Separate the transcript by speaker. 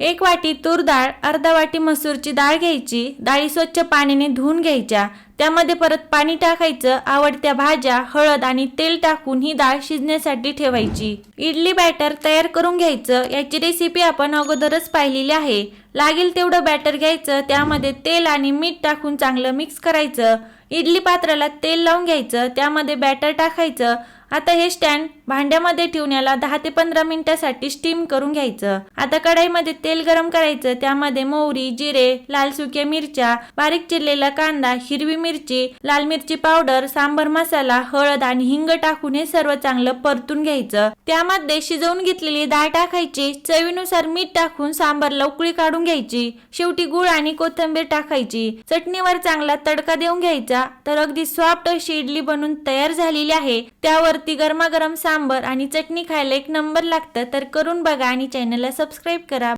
Speaker 1: एक वाटी तूर डाळ, अर्धा वाटी मसूरची डाळ घ्यायची। डाळी स्वच्छ पाण्याने धुवून घ्यायच्या। त्यामध्ये परत पाणी टाकायचं। आवडत्या भाज्या, हळद आणि तेल टाकून ही डाळ शिजण्यासाठी ठेवायची। इडली बॅटर तयार करून घ्यायचं। याची रेसिपी आपण अगोदरच पाहिलेली आहे। लागेल तेवढं बॅटर घ्यायचं। त्यामध्ये तेल आणि मीठ टाकून चांगलं मिक्स करायचं। इडली पात्राला तेल लावून घ्यायचं। त्यामध्ये बॅटर टाकायचं। आता हे स्टँड भांड्यामध्ये ठेवून याला 10 ते 15 मिनिटांसाठी स्टीम करून घ्यायचं। आता कढईमध्ये तेल गरम करायचं। त्यामध्ये मोहरी, जिरे, लाल सुक्या मिरच्या, बारीक चिरलेला कांदा, हिरवी मिरची, लाल मिरची पावडर, सांबर मसाला, हळद आणि हिंग टाकून हे सर्व चांगलं परतून घ्यायचं। त्यामध्ये शिजवून घेतलेली डाळ टाकायची। चवीनुसार मीठ टाकून सांबारला उकळी काढून घ्यायची। शेवटी गूळ आणि कोथिंबीर टाकायची। चटणीवर चांगला तडका देऊन घ्यायचा। तर अगदी सॉफ्ट अशी इडली बनून तयार झालेली आहे। त्यावरती गरमागरम सांबर आणि चटणी खायला एक नंबर लागतं। तर करून बघा आणि चॅनलला सबस्क्राईब करा।